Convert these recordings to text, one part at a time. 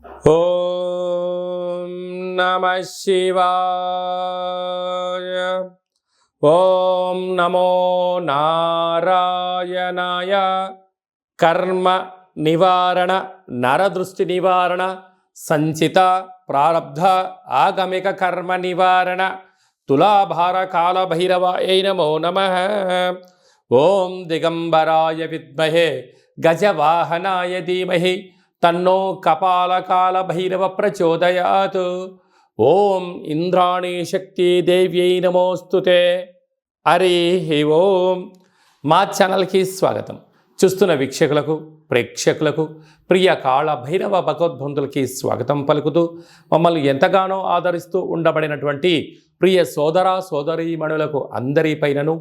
ఓం నమః శివాయ. ఓం నమో నారాయణాయ. కర్మ నివారణ, నరదృష్టి నివారణ, సంచిత ప్రారబ్ధ ఆగమిక కర్మ నివారణ, తులాభార కాల భైరవాయ నమో నమః. ఓం దిగంబరాయ విద్మహే గజవాహనాయ ధీమహి తన్నో కపాలకాల భైరవ ప్రచోదయాత్. ఓం ఇంద్రాణీ శక్తి దేవ్యై నమోస్తుతే. హరి ఓం. మా ఛానల్కి స్వాగతం. చూస్తున్న వీక్షకులకు, ప్రేక్షకులకు, ప్రియ కాళ భైరవ భగవద్బంధులకి స్వాగతం పలుకుతూ, మమ్మల్ని ఎంతగానో ఆదరిస్తూ ఉండబడినటువంటి ప్రియ సోదర సోదరీమణులకు అందరిపైనను,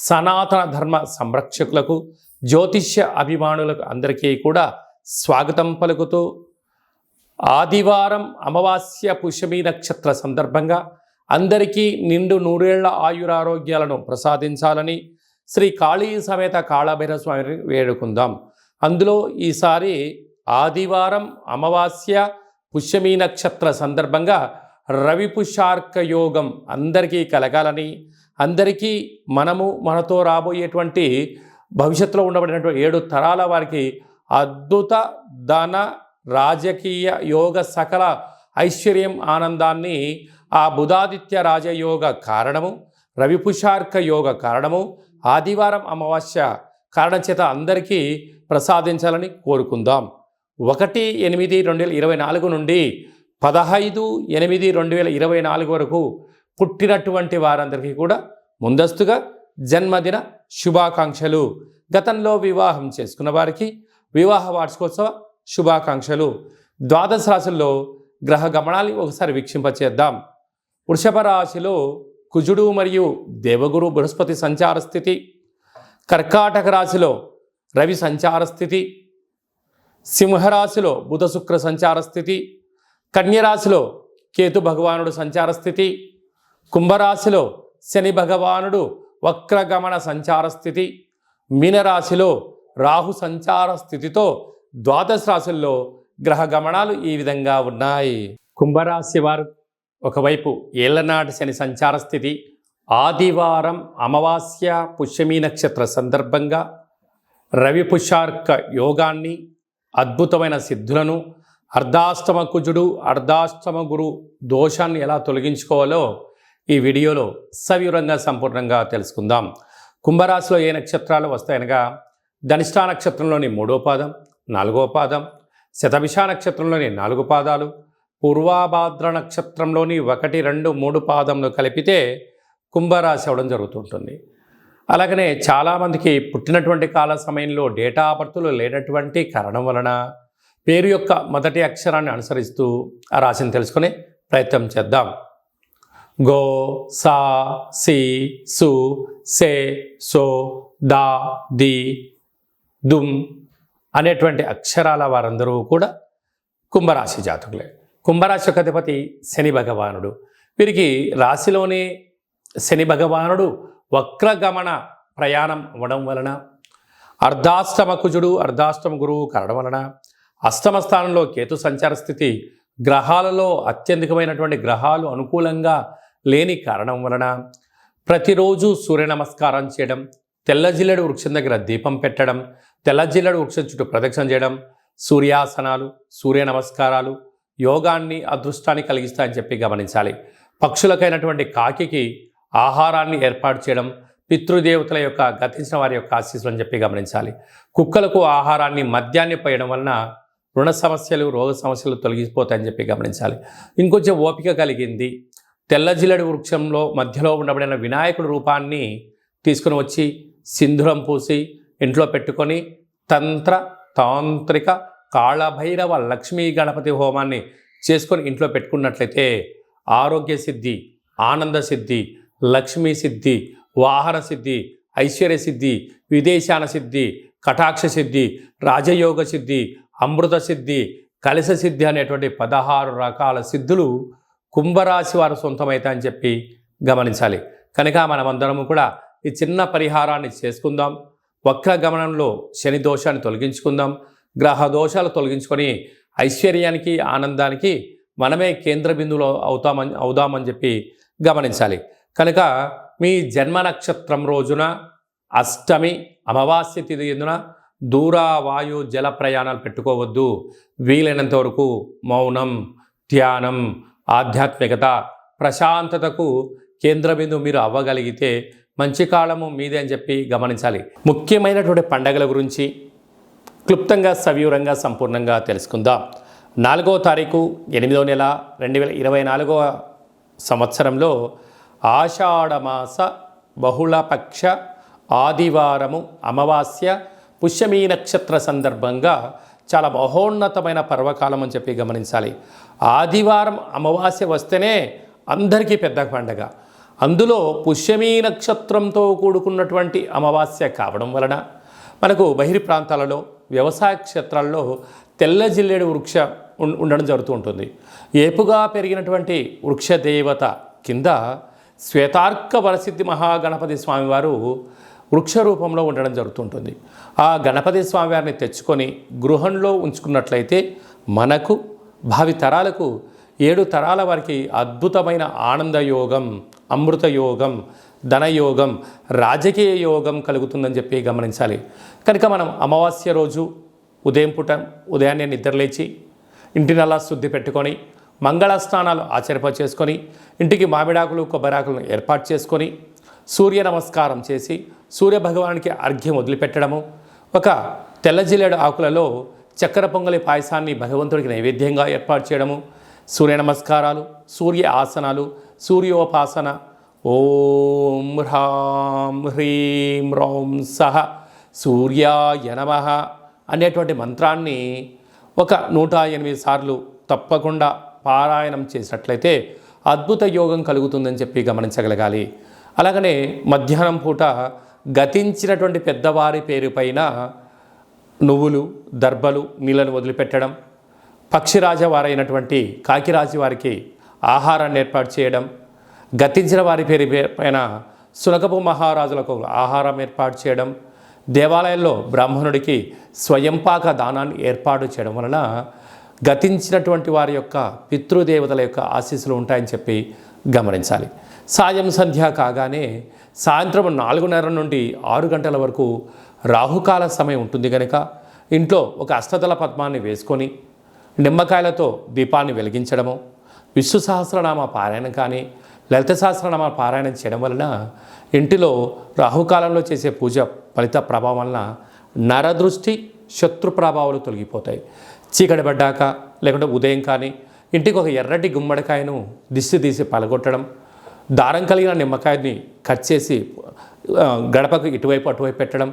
సనాతన ధర్మ సంరక్షకులకు, జ్యోతిష్య అభిమానులకు అందరికీ కూడా స్వాగతం పలుకుతూ, ఆదివారం అమావాస్య పుష్యమి నక్షత్ర సందర్భంగా అందరికీ నిండు నూరేళ్ల ఆయురారోగ్యాలను ప్రసాదించాలని శ్రీ కాళీ సమేత కాళభైరవ స్వామిని వేడుకుందాం. అందులో ఈసారి ఆదివారం అమావాస్య పుష్యమి నక్షత్ర సందర్భంగా రవి పుష్యార్క యోగం అందరికీ కలగాలని, అందరికీ మనతో రాబోయేటువంటి భవిష్యత్తులో ఉండబడినటువంటి 7 తరాల వారికి అద్భుత ధన రాజకీయ యోగ సకల ఐశ్వర్యం ఆనందాన్ని ఆ బుధాదిత్య రాజయోగ కారణము, రవిపుషార్క యోగ కారణము, ఆదివారం అమావాస్య కారణం చేత అందరికీ ప్రసాదించాలని కోరుకుందాం. 1/8/2024 నుండి 15/8/2024 వరకు పుట్టినటువంటి వారందరికీ కూడా ముందస్తుగా జన్మదిన శుభాకాంక్షలు. గతంలో వివాహం చేసుకున్న వారికి వివాహ వార్షికోత్సవ శుభాకాంక్షలు. ద్వాదశ రాశుల్లో గ్రహ గమనాన్ని ఒకసారి వీక్షింపచేద్దాం. వృషభ రాశిలో కుజుడు మరియు దేవగురు బృహస్పతి సంచార స్థితి, కర్కాటక రాశిలో రవి సంచార స్థితి, సింహరాశిలో బుధ శుక్ర సంచార స్థితి, కన్యరాశిలో కేతు భగవానుడు సంచార స్థితి, కుంభరాశిలో శని భగవానుడు వక్రగమన సంచార స్థితి, మీనరాశిలో రాహు సంచార స్థితితో ద్వాదశ రాశుల్లో గ్రహ గమనాలు ఈ విధంగా ఉన్నాయి. కుంభరాశి వారు ఒకవైపు ఏళ్లనాటి శని సంచార స్థితి, ఆదివారం అమావాస్య పుష్యమి నక్షత్ర సందర్భంగా రవి పుష్యార్క యోగాన్ని, అద్భుతమైన సిద్ధులను, అర్ధాష్టమ కుజుడు అర్ధాష్టమ గురు దోషాన్ని ఎలా తొలగించుకోవాలో ఈ వీడియోలో సవివరంగా సంపూర్ణంగా తెలుసుకుందాం. కుంభరాశిలో ఏ నక్షత్రాలు వస్తాయనగా ధనిష్టా నక్షత్రంలోని 3వ పాదం, 4వ పాదం, శతభిష నక్షత్రంలోని 4 పాదాలు, పూర్వాభాద్ర నక్షత్రంలోని 1, 2, 3 పాదంలో కలిపితే కుంభరాశి అవ్వడం జరుగుతుంటుంది. అలాగనే చాలామందికి పుట్టినటువంటి కాల సమయంలో డేటా ఆఫ్ బర్త్లు లేనటువంటి కారణం వలన పేరు యొక్క మొదటి అక్షరాన్ని అనుసరిస్తూ ఆ రాశిని తెలుసుకునే ప్రయత్నం చేద్దాం. గో, సా, సి, సు, సే, సో, దా, ది, దుమ్ అనేటువంటి అక్షరాల వారందరూ కూడా కుంభరాశి జాతకులే. కుంభరాశి యొక్క అధిపతి శని భగవానుడు. వీరికి రాశిలోనే శని భగవానుడు వక్రగమన ప్రయాణం అవ్వడం వలన, అర్ధాష్టమ కుజుడు అర్ధాష్టమ గురువు కావడం వలన, అష్టమ స్థానంలో కేతు సంచార స్థితి, గ్రహాలలో అత్యధికమైనటువంటి గ్రహాలు అనుకూలంగా లేని కారణం వలన ప్రతిరోజు సూర్య నమస్కారం చేయడం, తెల్ల జిల్లెడు వృక్షం దగ్గర దీపం పెట్టడం, తెల్ల జిల్లెడు వృక్షం చుట్టూ ప్రదక్షిణ చేయడం, సూర్యాసనాలు, సూర్య నమస్కారాలు యోగాన్ని, అదృష్టాన్ని కలిగిస్తాయని చెప్పి గమనించాలి. పక్షులకైనటువంటి కాకికి ఆహారాన్ని ఏర్పాటు చేయడం, పితృదేవతల యొక్క గతించిన వారి యొక్క ఆశీస్సులు చెప్పి గమనించాలి. కుక్కలకు ఆహారాన్ని, మద్యాన్ని పోయడం వలన రుణ సమస్యలు, రోగ సమస్యలు తొలగిపోతాయని చెప్పి గమనించాలి. ఇంకొంచెం ఓపిక కలిగింది, తెల్ల జిల్లెడు వృక్షంలో మధ్యలో ఉండబడిన వినాయకుడి రూపాన్ని తీసుకుని వచ్చి సింధూరం పూసి ఇంట్లో పెట్టుకొని తాంత్రిక కాళభైరవ లక్ష్మీ గణపతి హోమాన్ని చేసుకొని ఇంట్లో పెట్టుకున్నట్లయితే ఆరోగ్య సిద్ధి, ఆనంద సిద్ధి, లక్ష్మీ సిద్ధి, వాహన సిద్ధి, ఐశ్వర్య సిద్ధి, విదేశాన సిద్ధి, కటాక్ష సిద్ధి, రాజయోగ సిద్ధి, అమృత సిద్ధి, కలశ సిద్ధి అనేటువంటి 16 రకాల సిద్ధులు కుంభరాశి వారు సొంతమైతే అని చెప్పి గమనించాలి. కనుక మనమందరము కూడా ఈ చిన్న పరిహారాన్ని చేసుకుందాం. వక్ర గమనంలో శని దోషాన్ని తొలగించుకుందాం. గ్రహ దోషాలు తొలగించుకొని ఐశ్వర్యానికి ఆనందానికి మనమే కేంద్ర బిందువులో అవుదామని చెప్పి గమనించాలి. కనుక మీ జన్మ నక్షత్రం రోజున అష్టమి అమావాస్య తిథి ఎందున దూర వాయు జల ప్రయాణాలు పెట్టుకోవద్దు. వీలైనంత వరకు మౌనం, ధ్యానం, ఆధ్యాత్మికత, ప్రశాంతతకు కేంద్ర బిందువు మీరు అవ్వగలిగితే మంచి కాలము మీదే అని చెప్పి గమనించాలి. ముఖ్యమైనటువంటి పండగల గురించి క్లుప్తంగా సవివరంగా సంపూర్ణంగా తెలుసుకుందాం. 4వ తారీఖు 8వ నెల 2024 సంవత్సరంలో ఆషాఢమాస బహుళపక్ష ఆదివారము అమావాస్య పుష్యమీ నక్షత్ర సందర్భంగా చాలా మహోన్నతమైన పర్వకాలం అని చెప్పి గమనించాలి. ఆదివారం అమావాస్య వస్తేనే అందరికీ పెద్ద పండగ. అందులో పుష్యమీ నక్షత్రంతో కూడుకున్నటువంటి అమావాస్య కావడం వలన మనకు బహిరి ప్రాంతాలలో వ్యవసాయ క్షేత్రాల్లో తెల్ల జిల్లేడు వృక్ష ఉండడం జరుగుతూ ఉంటుంది. ఏపుగా పెరిగినటువంటి వృక్ష దేవత కింద శ్వేతార్క వరసిద్ధి మహాగణపతి స్వామివారు వృక్ష రూపంలో ఉండడం జరుగుతుంటుంది. ఆ గణపతి స్వామివారిని తెచ్చుకొని గృహంలో ఉంచుకున్నట్లయితే మనకు భావి తరాలకు 7 తరాల వారికి అద్భుతమైన ఆనందయోగం, అమృత యోగం, ధనయోగం, రాజకీయ యోగం కలుగుతుందని చెప్పి గమనించాలి. కనుక మనం అమావాస్య రోజు ఉదయాన్నే నిద్రలేచి ఇంటినల్లా శుద్ధి పెట్టుకొని మంగళ స్నానాలు చేసుకొని ఇంటికి మామిడాకులు కొబ్బరాకులను ఏర్పాటు చేసుకొని సూర్య నమస్కారం చేసి సూర్య భగవానికి అర్ఘ్యం వదిలిపెట్టడము, ఒక తెల్ల జిల్లేడు ఆకులలో చక్కెర పొంగలి పాయసాన్ని భగవంతుడికి నైవేద్యంగా ఏర్పాటు చేయడము, సూర్య నమస్కారాలు, సూర్య ఆసనాలు, సూర్యోపాసన, ఓం హ్రాం హ్రీం రౌం సహ సూర్యాయ నమః అనేటువంటి మంత్రాన్ని ఒక 108 సార్లు తప్పకుండా పారాయణం చేసినట్లయితే అద్భుత యోగం కలుగుతుందని చెప్పి గమనించగలగాలి. అలాగనే మధ్యాహ్నం పూట గతించినటువంటి పెద్దవారి పేరు పైన నువ్వులు, దర్భలు, నీళ్ళను వదిలిపెట్టడం, పక్షిరాజ వారైనటువంటి కాకిరాజు వారికి ఆహారాన్ని ఏర్పాటు చేయడం, గతించిన వారి పేరు పైన సునకపు మహారాజులకు ఆహారం ఏర్పాటు చేయడం, దేవాలయంలో బ్రాహ్మణుడికి స్వయంపాక దానాన్ని ఏర్పాటు చేయడం వలన గతించినటువంటి వారి యొక్క పితృదేవతల యొక్క ఆశీస్సులు ఉంటాయని చెప్పి గమనించాలి. సాయం సంధ్య కాగానే సాయంత్రం 4:30 నుండి 6 గంటల వరకు రాహుకాల సమయం ఉంటుంది కనుక ఇంట్లో ఒక అష్టదళ పద్మాన్ని వేసుకొని నిమ్మకాయలతో దీపాన్ని వెలిగించడము, విష్ణు సహస్రనామ పారాయణం కానీ లలిత సహస్రనామ పారాయణం చేయడం వలన ఇంటిలో రాహుకాలంలో చేసే పూజ ఫలిత ప్రభావం వలన నరదృష్టి, శత్రు ప్రభావాలు తొలగిపోతాయి. చీకటి పడ్డాక లేకుంటే ఉదయం కానీ ఇంటికి ఒక ఎర్రటి గుమ్మడికాయను దిష్టి తీసి పలగొట్టడం, దారం కలిగిన నిమ్మకాయని కట్ చేసి గడపకు ఇటువైపు అటువైపు పెట్టడం,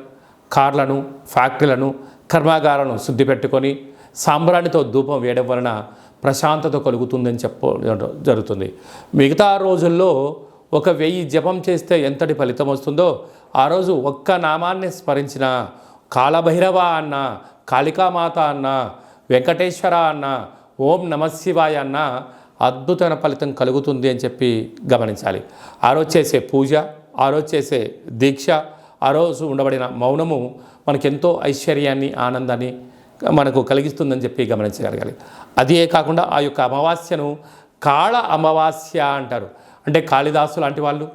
కార్లను, ఫ్యాక్టరీలను, కర్మాగారాలను శుద్ధి పెట్టుకొని సాంబ్రాణితో ధూపం వేయడం వలన ప్రశాంతత కలుగుతుందని జరుగుతుంది. మిగతా రోజుల్లో 1000 జపం చేస్తే ఎంతటి ఫలితం వస్తుందో ఆ రోజు ఒక్క నామాన్ని స్మరించిన కాలభైరవ అన్న, కాళికామాత అన్న, వెంకటేశ్వర అన్న, ఓం నమశివాయ అన్న అద్భుతమైన ఫలితం కలుగుతుంది అని చెప్పి గమనించాలి. ఆ రోజు చేసే పూజ, ఆ రోజు చేసే దీక్ష, ఆ రోజు ఉండబడిన మౌనము మనకెంతో ఐశ్వర్యాన్ని, ఆనందాన్ని మనకు కలిగిస్తుందని చెప్పి గమనించగలగాలి. అదే కాకుండా ఆ యొక్క అమావాస్యను కాళ అమావాస్య అంటారు. అంటే కాళిదాసు లాంటి వాళ్ళు,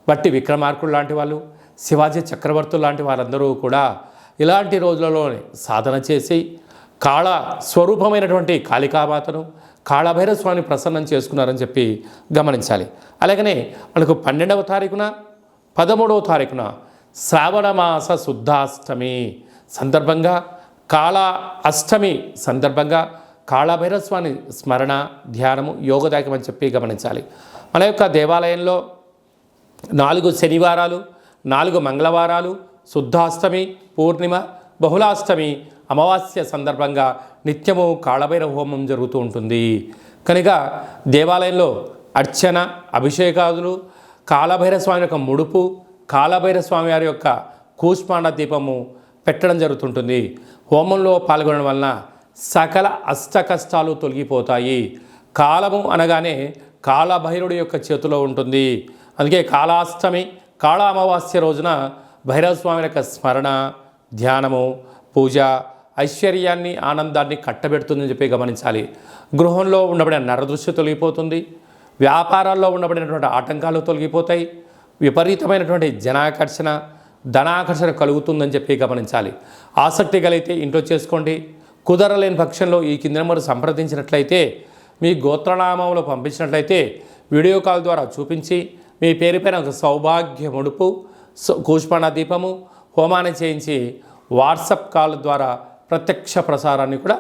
బట్టి విక్రమార్కుడు లాంటి వాళ్ళు, శివాజీ చక్రవర్తులు లాంటి వారందరూ కూడా ఇలాంటి రోజులలోనే సాధన చేసి కాళ స్వరూపమైనటువంటి కాళికామాతను, కాళభైరవ స్వామిని ప్రసన్నం చేసుకున్నారని చెప్పి గమనించాలి. అలాగనే మనకు 12వ తారీఖున 13వ తారీఖున శ్రావణమాస శుద్ధాష్టమి సందర్భంగా, కాళ అష్టమి సందర్భంగా కాళభైరవ స్వామి స్మరణ, ధ్యానము యోగదాయకం అని చెప్పి గమనించాలి. మన యొక్క దేవాలయంలో 4 శనివారాలు, 4 మంగళవారాలు, శుద్ధాష్టమి, పూర్ణిమ, బహుళాష్టమి, అమావాస్య సందర్భంగా నిత్యము కాళభైరవ హోమం జరుగుతూ ఉంటుంది. కనుక దేవాలయంలో అర్చన, అభిషేకాదులు, కాళభైరవ స్వామి యొక్క ముడుపు, కాళభైరవ స్వామి వారి యొక్క కూష్మాండ దీపము పెట్టడం జరుగుతుంటుంది. హోమంలో పాల్గొనడం వలన సకల అష్ట కష్టాలు తొలగిపోతాయి. కాలము అనగానే కాళభైరుడి యొక్క చేతిలో ఉంటుంది. అందుకే కాళాష్టమి, కాళ అమావాస్య రోజున భైరవ స్వామి యొక్క స్మరణ, ధ్యానము, పూజ, ఐశ్వర్యాన్ని ఆనందాన్ని కట్టబెడుతుందని చెప్పి గమనించాలి. గృహంలో ఉండబడిన నరదృష్టి తొలగిపోతుంది. వ్యాపారాల్లో ఉండబడినటువంటి ఆటంకాలు తొలగిపోతాయి. విపరీతమైనటువంటి జనాకర్షణ ధనాకర్షణ కలుగుతుందని చెప్పి గమనించాలి. ఆసక్తి కలిగితే ఇంట్లో చేసుకోండి. కుదరలేని పక్షంలో ఈ కింద నెంబర్ సంప్రదించినట్లయితే, మీ గోత్రనామంలో పంపించినట్లయితే వీడియో కాల్ ద్వారా చూపించి మీ పేరుపైన ఒక సౌభాగ్య ముడుపు, కూష్మాణ దీపము, హోమాన్ని చేయించి వాట్సాప్ కాల్ ద్వారా ప్రత్యక్ష ప్రసారాన్ని కూడా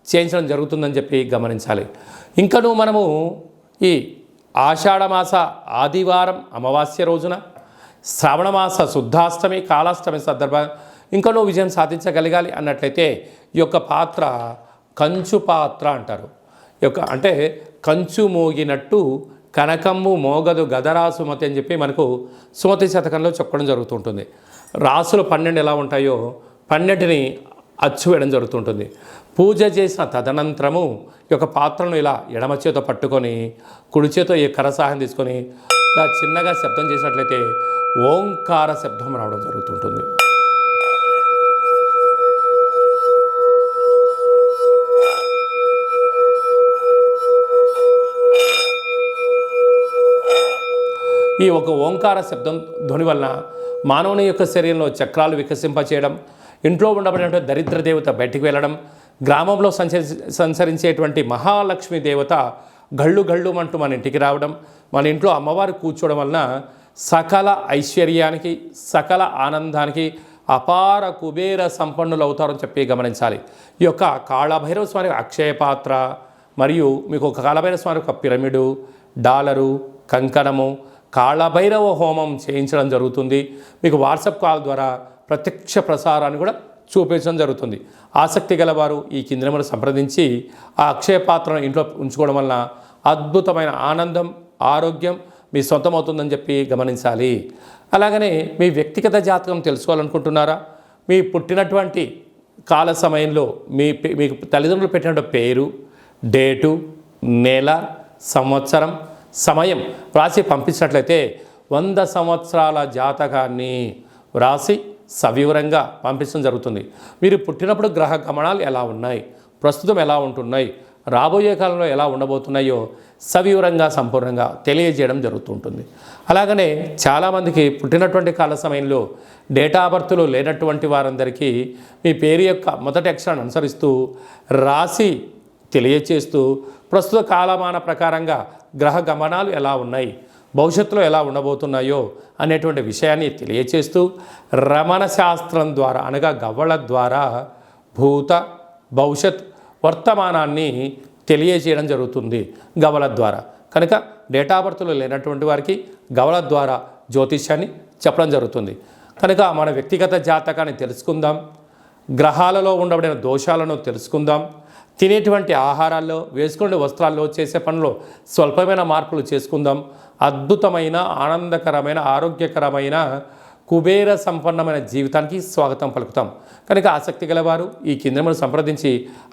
చేయించడం జరుగుతుందని చెప్పి గమనించాలి. ఇంకనూ మనము ఈ ఆషాఢమాస ఆదివారం అమావాస్య రోజున, శ్రావణమాస శుద్ధాష్టమి కాళాష్టమి సందర్భంగా ఇంకనూ విజయం సాధించగలగాలి అన్నట్లయితే ఈ యొక్క పాత్ర కంచు పాత్ర అంటారు. ఈ యొక్క అంటే కంచు మోగినట్టు కనకమ్ము మోగదు గదరాసుమతి అని చెప్పి మనకు సుమతి శతకంలో చెప్పడం జరుగుతుంటుంది. రాసులు 12 ఎలా ఉంటాయో 12ని అచ్చు వేయడం జరుగుతుంటుంది. పూజ చేసిన తదనంతరము ఈ యొక్క పాత్రను ఇలా ఎడమ చేతో పట్టుకొని కుడి చేతో ఈ కరసాహం తీసుకొని ఇలా చిన్నగా శబ్దం చేసినట్లయితే ఓంకార శబ్దం రావడం జరుగుతుంటుంది. ఈ ఒక ఓంకార శబ్దం ధ్వని వలన మానవుని యొక్క శరీరంలో చక్రాలు వికసింపచేయడం, ఇంట్లో ఉండబడినటువంటి దరిద్ర దేవత బయటికి వెళ్ళడం, గ్రామంలో సంచరించేటువంటి మహాలక్ష్మి దేవత గళ్ళు గళ్ళు అంటూ మన ఇంటికి రావడం, మన ఇంట్లో అమ్మవారు కూర్చోవడం వలన సకల ఐశ్వర్యానికి సకల ఆనందానికి అపార కుబేర సంపన్నులు అవుతారని చెప్పి గమనించాలి. ఈ యొక్క కాళభైరవ స్వామి అక్షయ పాత్ర మరియు మీకు ఒక కాళభైరవ స్వామి ఒక పిరమిడు, డాలరు, కంకణము, కాళభైరవ హోమం చేయించడం జరుగుతుంది. మీకు వాట్సాప్ కాల్ ద్వారా ప్రత్యక్ష ప్రసారాన్ని కూడా చూపించడం జరుగుతుంది. ఆసక్తి గలవారు ఈ కింది నెంబర్ను సంప్రదించి ఆ అక్షయ పాత్రను ఇంట్లో ఉంచుకోవడం వలన అద్భుతమైన ఆనందం ఆరోగ్యం మీ సొంతమవుతుందని చెప్పి గమనించాలి. అలాగనే మీ వ్యక్తిగత జాతకం తెలుసుకోవాలనుకుంటున్నారా? మీ పుట్టినటువంటి కాల సమయంలో మీకు తల్లిదండ్రులు పెట్టినటువంటి పేరు, డేటు, నెల, సంవత్సరం, సమయం రాసి పంపించినట్లయితే 100 సంవత్సరాల జాతకాన్ని రాసి సవివరంగా పంపించడం జరుగుతుంది. మీరు పుట్టినప్పుడు గ్రహ గమనాలు ఎలా ఉన్నాయి, ప్రస్తుతం ఎలా ఉంటున్నాయి, రాబోయే కాలంలో ఎలా ఉండబోతున్నాయో సవివరంగా సంపూర్ణంగా తెలియజేయడం జరుగుతుంటుంది. అలాగనే చాలామందికి పుట్టినటువంటి కాల సమయంలో డేటా బర్త్లు లేనటువంటి వారందరికీ మీ పేరు యొక్క మొదటి అక్షరాన్ని అనుసరిస్తూ రాసి తెలియచేస్తూ ప్రస్తుత కాలమాన ప్రకారంగా గ్రహ గమనాలు ఎలా ఉన్నాయి, భవిష్యత్తులో ఎలా ఉండబోతున్నాయో అనేటువంటి విషయాన్ని తెలియచేస్తూ రమణ శాస్త్రం ద్వారా అనగా గవ్వల ద్వారా భూత భవిష్యత్ వర్తమానాన్ని తెలియజేయడం జరుగుతుంది గవ్వల ద్వారా. కనుక డేటా బర్త్లు లేనటువంటి వారికి గవ్వల ద్వారా జ్యోతిష్యాన్ని చెప్పడం జరుగుతుంది. కనుక మన వ్యక్తిగత జాతకాన్ని తెలుసుకుందాం, గ్రహాలలో ఉండబడిన దోషాలను తెలుసుకుందాం, తినేటువంటి ఆహారాల్లో వేసుకునే వస్త్రాల్లో చేసే పనుల్లో స్వల్పమైన మార్పులు చేసుకుందాం. అద్భుతమైన ఆనందకరమైన ఆరోగ్యకరమైన కుబేర సంపన్నమైన జీవితానికి స్వాగతం పలుకుతాం. కనుక ఆసక్తి గలవారు ఈ కింద సంప్రదించి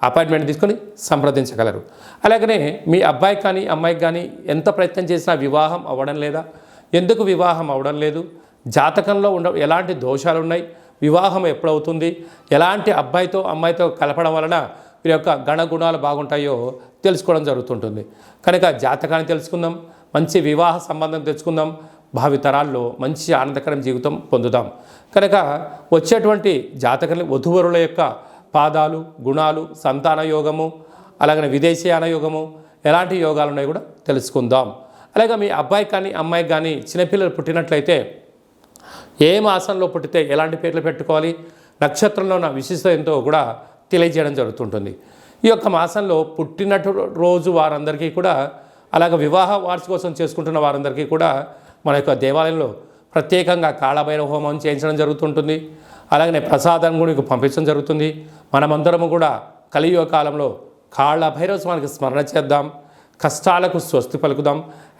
అపాయింట్మెంట్ తీసుకొని సంప్రదించగలరు. అలాగనే మీ అబ్బాయి కానీ అమ్మాయికి కానీ ఎంత ప్రయత్నం చేసినా వివాహం అవ్వడం లేదా? ఎందుకు వివాహం అవ్వడం లేదు? జాతకంలో ఎలాంటి దోషాలు ఉన్నాయి, వివాహం ఎప్పుడవుతుంది, ఎలాంటి అబ్బాయితో అమ్మాయితో కలపడం వలన వీరి యొక్క గణగుణాలు బాగుంటాయో తెలుసుకోవడం జరుగుతుంటుంది. కనుక జాతకాన్ని తెలుసుకుందాం, మంచి వివాహ సంబంధం తెచ్చుకుందాం, భావితరాల్లో మంచి ఆనందకరం జీవితం పొందుదాం. కనుక వచ్చేటువంటి జాతకాన్ని వధువరుల యొక్క పాదాలు, గుణాలు, సంతాన యోగము, అలాగనే విదేశీయాన యోగము, ఎలాంటి యోగాలు ఉన్నాయో కూడా తెలుసుకుందాం. అలాగే మీ అబ్బాయి కానీ అమ్మాయికి కానీ చిన్నపిల్లలు పుట్టినట్లయితే ఏ మాసంలో పుట్టితే ఎలాంటి పేర్లు పెట్టుకోవాలి, నక్షత్రంలో ఉన్న విశిష్టత ఎంతో కూడా తెలియజేయడం జరుగుతుంటుంది. ఈ యొక్క మాసంలో పుట్టినట్టు రోజు వారందరికీ కూడా అలాగే వివాహ వార్షికోత్సవం చేసుకుంటున్న వారందరికీ కూడా మన యొక్క దేవాలయంలో ప్రత్యేకంగా కాళభైరవ హోమం చేయించడం జరుగుతుంటుంది. అలాగనే ప్రసాదం కూడా పంపించడం జరుగుతుంది. మనమందరము కూడా కలియుగ కాలంలో కాళభైరవ స్వామికి స్మరణ చేద్దాం, కష్టాలకు స్వస్తి పలుకుదాం,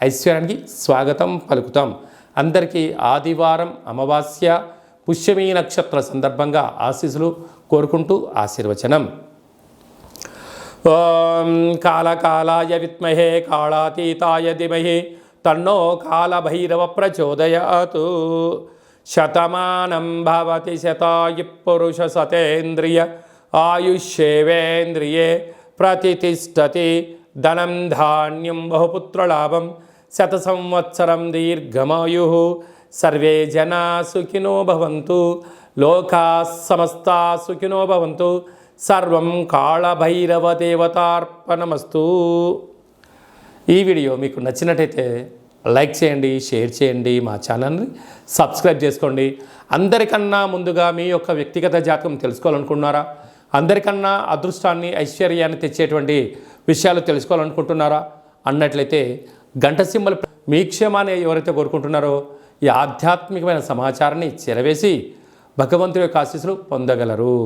ఐశ్వర్యానికి స్వాగతం పలుకుతాం. అందరికీ ఆదివారం అమావాస్య పుష్యమీ నక్షత్ర సందర్భంగా ఆశీస్సులు కోరుకుంటూ ఆశీర్వచనం. ఓం కాళకాలాయ విద్మహే కాళాతీతాయ ధీమహి తన్నో కాళభైరవ ప్రచోదయాతు. శతమానం భవతి శతాయు పురుష సతేంద్రియ ఆయుష్యేవేంద్రియే ప్రతిష్టతి ధనం ధాన్యం బహుపుత్రలాభం శత సంవత్సరం దీర్ఘమాయు సర్వే జనా సుఖినో భవంతు లోకా సమస్తా సుఖినో భవంతు సర్వం కాళభైరవ దేవతార్పణమస్తు. ఈ వీడియో మీకు నచ్చినట్టయితే లైక్ చేయండి, షేర్ చేయండి, మా ఛానల్ని సబ్స్క్రైబ్ చేసుకోండి. అందరికన్నా ముందుగా మీ యొక్క వ్యక్తిగత జాతకం తెలుసుకోవాలనుకుంటున్నారా? అందరికన్నా అదృష్టాన్ని ఐశ్వర్యాన్ని తెచ్చేటువంటి విషయాలు తెలుసుకోవాలనుకుంటున్నారా అన్నట్లయితే గంట సింబల్ మీ క్షేమాన్ని ఎవరైతే కోరుకుంటున్నారో ఈ ఆధ్యాత్మికమైన సమాచారాన్ని చేరవేసి భగవంతుడి యొక్క ఆశీస్సులు పొందగలరు.